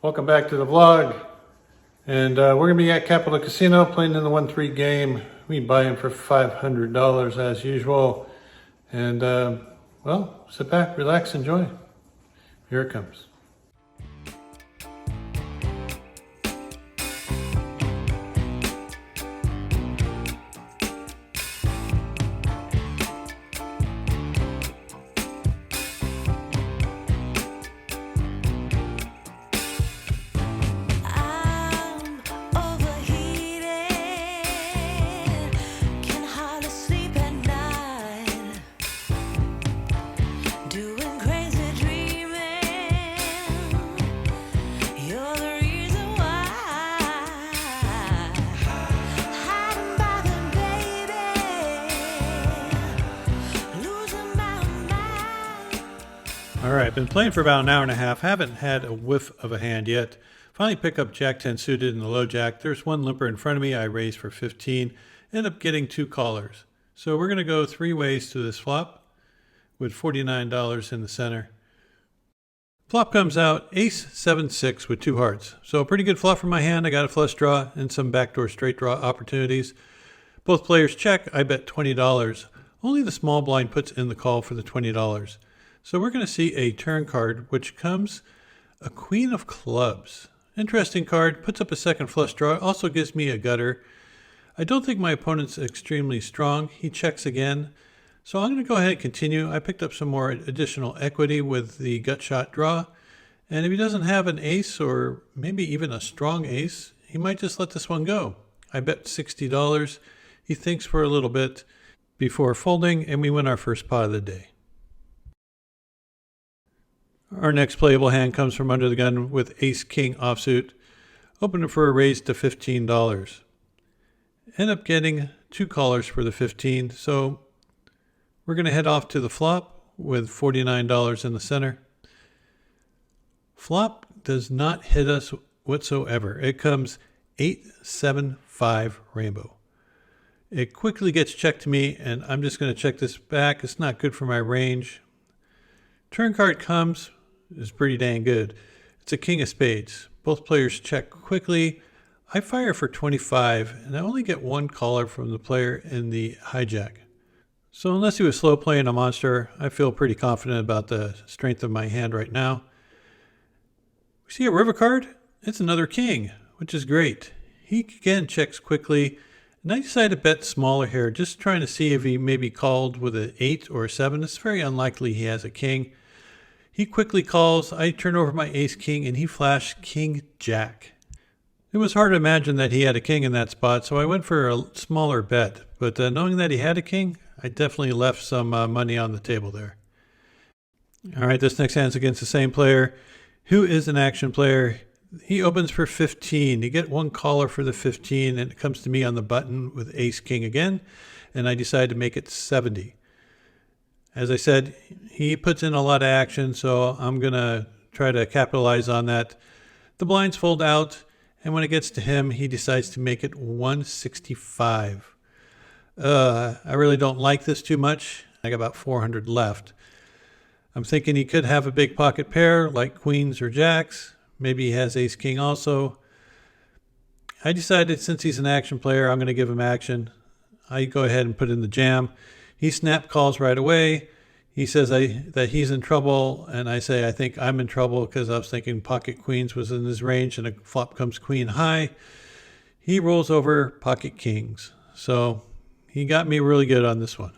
Welcome back to the vlog. And we're going to be at Capital Casino playing in the 1-3 game. We buy in for $500 as usual. And well, sit back, relax, enjoy. Here it comes. All right, I've been playing for about an hour and a half. Haven't had a whiff of a hand yet. Finally pick up Jack 10 suited in the low jack. There's one limper in front of me. I raise for 15. End up getting 2 callers. So we're going to go 3 ways to this flop with $49 in the center. Flop comes out ace 7-6 with 2 hearts. So a pretty good flop for my hand. I got a flush draw and some backdoor straight draw opportunities. Both players check. I bet $20. Only the small blind puts in the call for the $20. So we're going to see a turn card, which comes a queen of clubs. Interesting card, puts up a second flush draw, also gives me a gutter. I don't think my opponent's extremely strong. He checks again. So I'm going to go ahead and continue. I picked up some more additional equity with the gut shot draw. And if he doesn't have an ace or maybe even a strong ace, he might just let this one go. I bet $60. He thinks for a little bit before folding, and we win our first pot of the day. Our next playable hand comes from under the gun with ace-king offsuit. Open it for a raise to $15. End up getting 2 callers for the 15, so we're going to head off to the flop with $49 in the center. Flop does not hit us whatsoever. It comes 8-7-5 rainbow. It quickly gets checked to me, and I'm just going to check this back. It's not good for my range. Turn card comes. Is pretty dang good. It's a king of spades. Both players check quickly. I fire for 25, and I only get 1 caller from the player in the hijack. So unless he was slow playing a monster, I feel pretty confident about the strength of my hand right now. We see a river card. It's another king, which is great. He again checks quickly, and I decide to bet smaller here, just trying to see if he maybe called with an 8 or a 7. It's very unlikely he has a king. He quickly calls. I turn over my ace-king, and he flashed king-jack. It was hard to imagine that he had a king in that spot, so I went for a smaller bet. But knowing that he had a king, I definitely left some money on the table there. All right, this next hand's against the same player, who is an action player. He opens for 15. You get 1 caller for the 15, and it comes to me on the button with ace-king again, and I decide to make it 70. As I said, he puts in a lot of action, so I'm going to try to capitalize on that. The blinds fold out, and when it gets to him, he decides to make it 165. I really don't like this too much. I got about 400 left. I'm thinking he could have a big pocket pair like queens or jacks. Maybe he has ace-king also. I decided since he's an action player, I'm going to give him action. I go ahead and put in the jam. He snap calls right away. He says that he's in trouble, and I say I think I'm in trouble because I was thinking pocket queens was in his range, and a flop comes queen high. He rolls over pocket kings. So he got me really good on this one.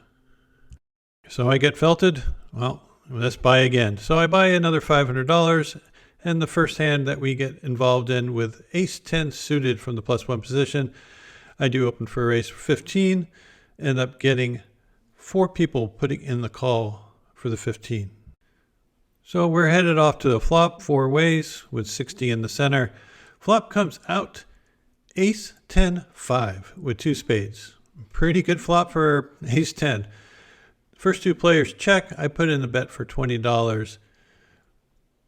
So I get felted. Well, let's buy again. So I buy another $500, and the first hand that we get involved in with ace-10 suited from the +1 position, I do open for a raise for 15, end up getting 4 people putting in the call for the 15. So we're headed off to the flop 4 ways with 60 in the center. Flop comes out ace-10-5 with 2 spades. Pretty good flop for ace-10. First 2 players check. I put in a bet for $20.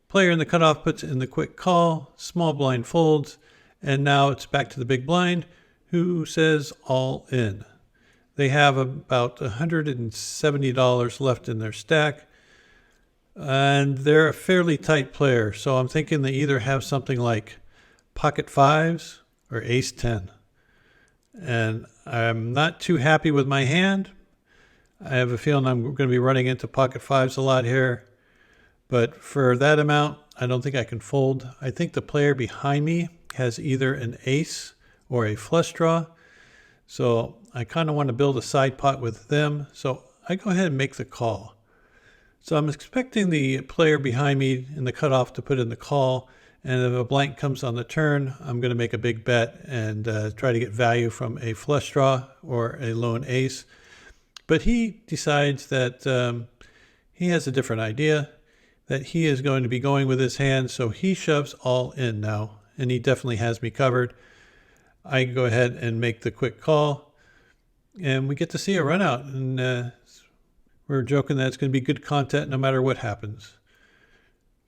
Player in the cutoff puts in the quick call. Small blind folds. And now it's back to the big blind, who says all in. They have about $170 left in their stack. And they're a fairly tight player, so I'm thinking they either have something like pocket fives or ace 10. And I'm not too happy with my hand. I have a feeling I'm going to be running into pocket fives a lot here. But for that amount, I don't think I can fold. I think the player behind me has either an ace or a flush draw. So I kind of want to build a side pot with them. So I go ahead and make the call. So I'm expecting the player behind me in the cutoff to put in the call. And if a blank comes on the turn, I'm going to make a big bet and try to get value from a flush draw or a lone ace. But he decides that he has a different idea, that he is going to be going with his hand. So he shoves all in now, and he definitely has me covered. I go ahead and make the quick call, and we get to see a run out. And we're joking that it's going to be good content no matter what happens.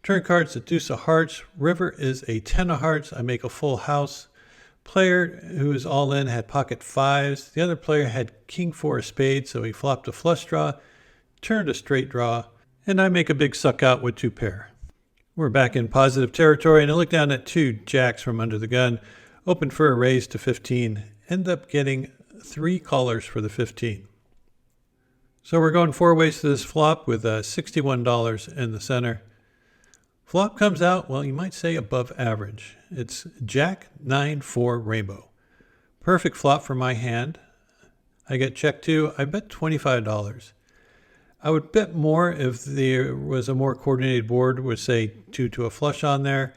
Turn cards, the deuce of hearts. River is a 10 of hearts. I make a full house. Player who is all in had pocket fives. The other player had king four of spades, so he flopped a flush draw, turned a straight draw, and I make a big suck out with two pair. We're back in positive territory, and I look down at two jacks from under the gun, open for a raise to 15, end up getting 3 callers for the 15. So we're going 4 ways to this flop with $61 in the center. Flop comes out, well, you might say above average. It's Jack 9-4 rainbow. Perfect flop for my hand. I get check two. I bet $25. I would bet more if there was a more coordinated board with, say, 2 to a flush on there.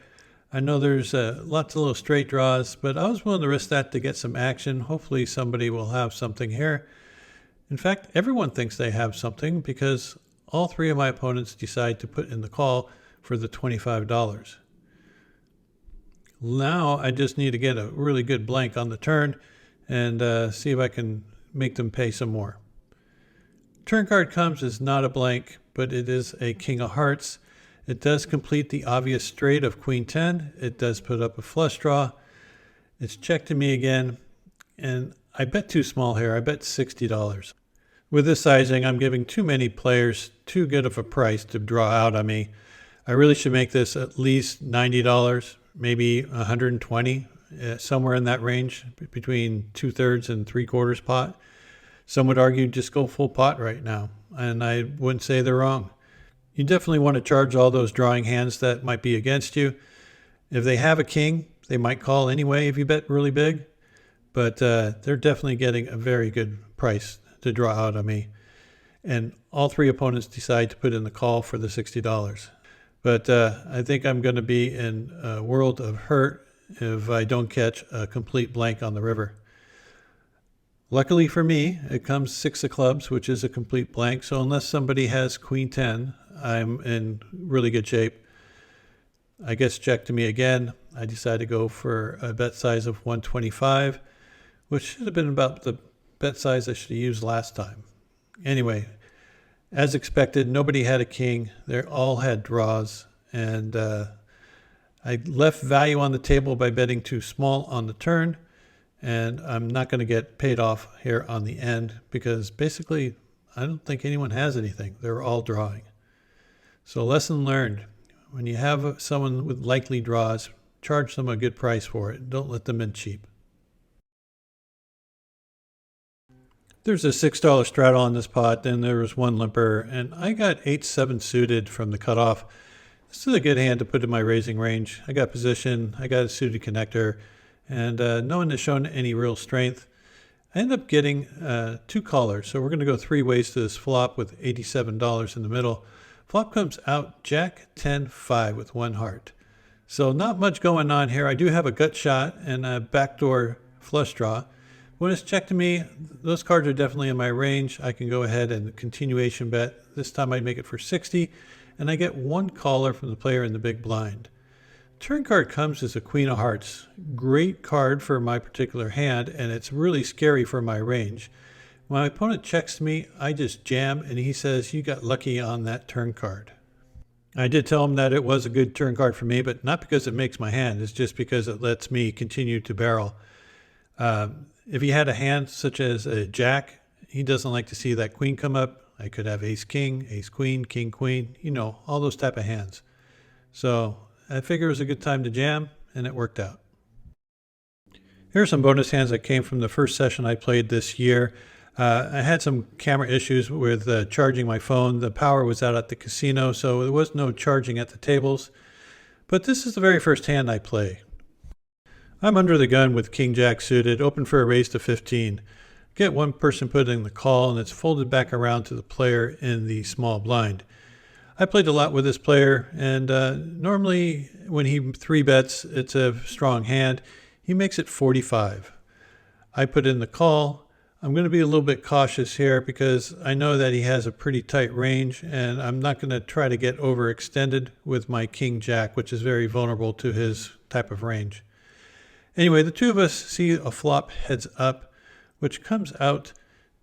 I know there's lots of little straight draws, but I was willing to risk that to get some action. Hopefully somebody will have something here. In fact, everyone thinks they have something because all 3 of my opponents decide to put in the call for the $25. Now I just need to get a really good blank on the turn and see if I can make them pay some more. Turn card comes is not a blank, but it is a king of hearts. It does complete the obvious straight of queen 10. It does put up a flush draw. It's checked to me again, and I bet too small here. I bet $60. With this sizing, I'm giving too many players too good of a price to draw out on me. I really should make this at least $90, maybe $120, somewhere in that range, between 2/3 and 3/4 pot. Some would argue just go full pot right now, and I wouldn't say they're wrong. You definitely want to charge all those drawing hands that might be against you. If they have a king, they might call anyway if you bet really big, but they're definitely getting a very good price to draw out on me. And all 3 opponents decide to put in the call for the $60. But I think I'm going to be in a world of hurt if I don't catch a complete blank on the river. Luckily for me, it comes 6 of clubs, which is a complete blank. So unless somebody has queen 10, I'm in really good shape. I guess check to me again. I decide to go for a bet size of 125, which should have been about the bet size I should have used last time. Anyway, as expected, nobody had a king. They all had draws, and I left value on the table by betting too small on the turn, and I'm not going to get paid off here on the end because basically I don't think anyone has anything. They're all drawing. So lesson learned, when you have someone with likely draws, charge them a good price for it. Don't let them in cheap. There's a $6 straddle on this pot, then there was 1 limper, and I got 8-7 suited from the cutoff. This is a good hand to put in my raising range. I got position, I got a suited connector, and no one has shown any real strength. I end up getting 2 callers, so we're going to go 3 ways to this flop with $87 in the middle. Flop comes out Jack 10-5 with 1 heart. So not much going on here. I do have a gut shot and a backdoor flush draw. When it's checked to me, those cards are definitely in my range. I can go ahead and continuation bet. This time I'd make it for 60, and I get 1 caller from the player in the big blind. Turn card comes as a queen of hearts. Great card for my particular hand, and it's really scary for my range. When my opponent checks me, I just jam, and he says, "You got lucky on that turn card." I did tell him that it was a good turn card for me, but not because it makes my hand. It's just because it lets me continue to barrel. If he had a hand such as a jack, he doesn't like to see that queen come up. I could have ace king, ace queen, king queen, you know, all those type of hands. So I figured it was a good time to jam, and it worked out. Here are some bonus hands that came from the first session I played this year. I had some camera issues with charging my phone. The power was out at the casino, so there was no charging at the tables. But this is the very first hand I play. I'm under the gun with king jack suited, open for a raise to 15. Get one person putting the call, and it's folded back around to the player in the small blind. I played a lot with this player, and normally when he 3-bets, it's a strong hand. He makes it 45. I put in the call. I'm going to be a little bit cautious here because I know that he has a pretty tight range, and I'm not going to try to get overextended with my king jack, which is very vulnerable to his type of range. Anyway, the two of us see a flop heads up, which comes out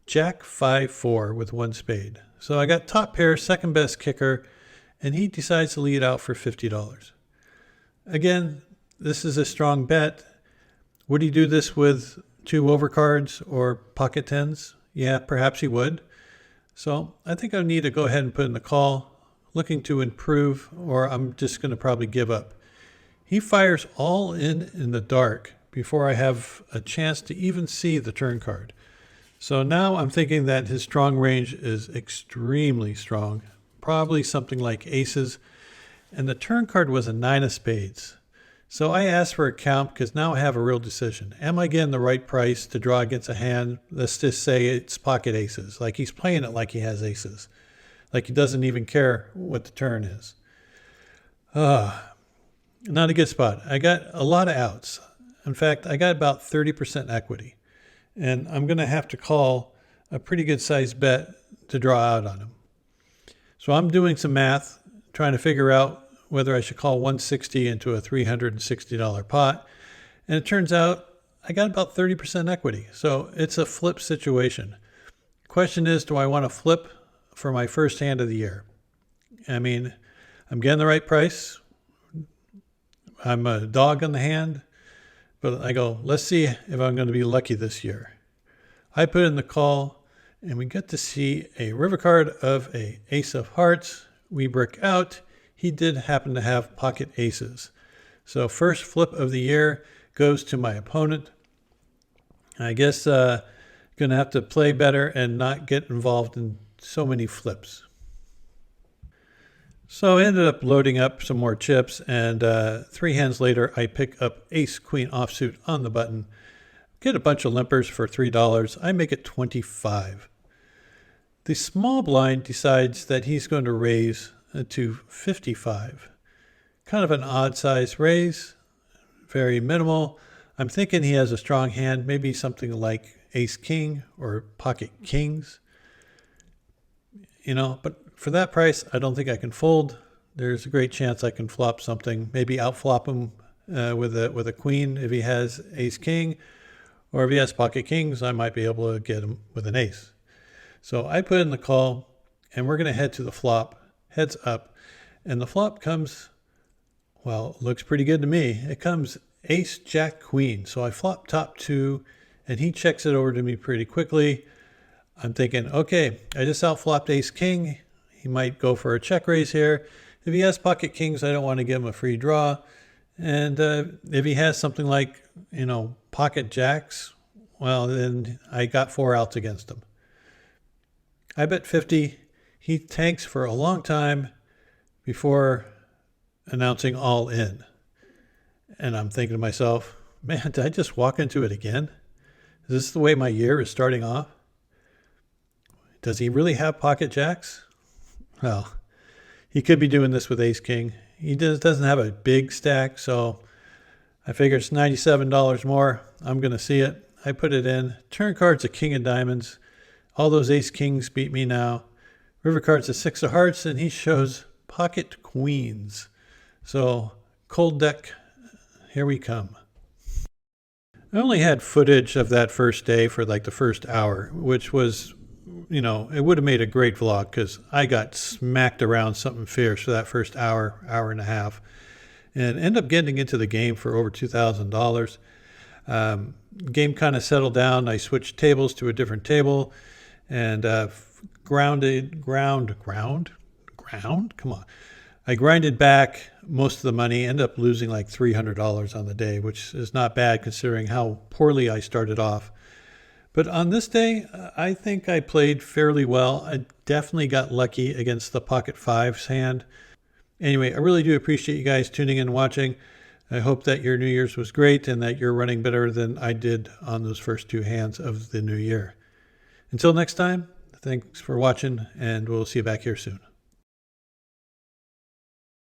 jack 5-4 with one spade. So I got top pair, second best kicker, and he decides to lead out for $50. Again, this is a strong bet. Would he do this with 2 overcards or pocket tens? Yeah, perhaps he would. So I think I need to go ahead and put in the call, looking to improve, or I'm just going to probably give up. He fires all in the dark before I have a chance to even see the turn card. So now I'm thinking that his strong range is extremely strong, probably something like aces, and the turn card was a 9 of spades. So I asked for a count because now I have a real decision. Am I getting the right price to draw against a hand? Let's just say it's pocket aces. Like he's playing it like he has aces. Like he doesn't even care what the turn is. Not a good spot. I got a lot of outs. In fact, I got about 30% equity. And I'm going to have to call a pretty good sized bet to draw out on him. So I'm doing some math, trying to figure out whether I should call 160 into a $360 pot. And it turns out I got about 30% equity. So it's a flip situation. Question is, do I want to flip for my first hand of the year? I mean, I'm getting the right price. I'm a dog on the hand. But I go, let's see if I'm going to be lucky this year. I put in the call, and we get to see a river card of a ace of hearts. We brick out. He did happen to have pocket aces. So first flip of the year goes to my opponent. I guess going to have to play better and not get involved in so many flips. So I ended up loading up some more chips, and 3 hands later I pick up ace queen offsuit on the button. Get a bunch of limpers for $3. I make it 25. The small blind decides that he's going to raise to 55. Kind of an odd size raise, very minimal. I'm thinking he has a strong hand, maybe something like ace king or pocket kings. You know, but for that price, I don't think I can fold. There's a great chance I can flop something, maybe outflop him with a queen if he has ace king, or if he has pocket kings, I might be able to get him with an ace. So I put in the call, and we're going to head to the flop. Heads up, and the flop comes, well, looks pretty good to me. It comes ace jack queen. So I flop top 2, and he checks it over to me pretty quickly. I'm thinking, okay, I just outflopped ace king. He might go for a check raise here. If he has pocket kings, I don't want to give him a free draw. And if he has something like, you know, pocket jacks, well, then I got 4 outs against him. I bet 50. He tanks for a long time before announcing all in. And I'm thinking to myself, man, did I just walk into it again? Is this the way my year is starting off? Does he really have pocket jacks? Well, he could be doing this with ace king. He doesn't have a big stack, so I figure it's $97 more. I'm going to see it. I put it in. Turn card's a king of diamonds. All those ace kings beat me now. River card's a 6 of hearts, and he shows pocket queens. So cold deck, here we come. I only had footage of that first day for like the first hour, which was, you know, it would have made a great vlog because I got smacked around something fierce for that first hour, hour and a half, and ended up getting into the game for over $2,000. Game kind of settled down. I switched tables to a different table, and ground. Come on. I grinded back most of the money, ended up losing like $300 on the day, which is not bad considering how poorly I started off. But on this day, I think I played fairly well. I definitely got lucky against the pocket fives hand. Anyway, I really do appreciate you guys tuning in and watching. I hope that your New Year's was great and that you're running better than I did on those first two hands of the new year. Until next time, thanks for watching, and we'll see you back here soon.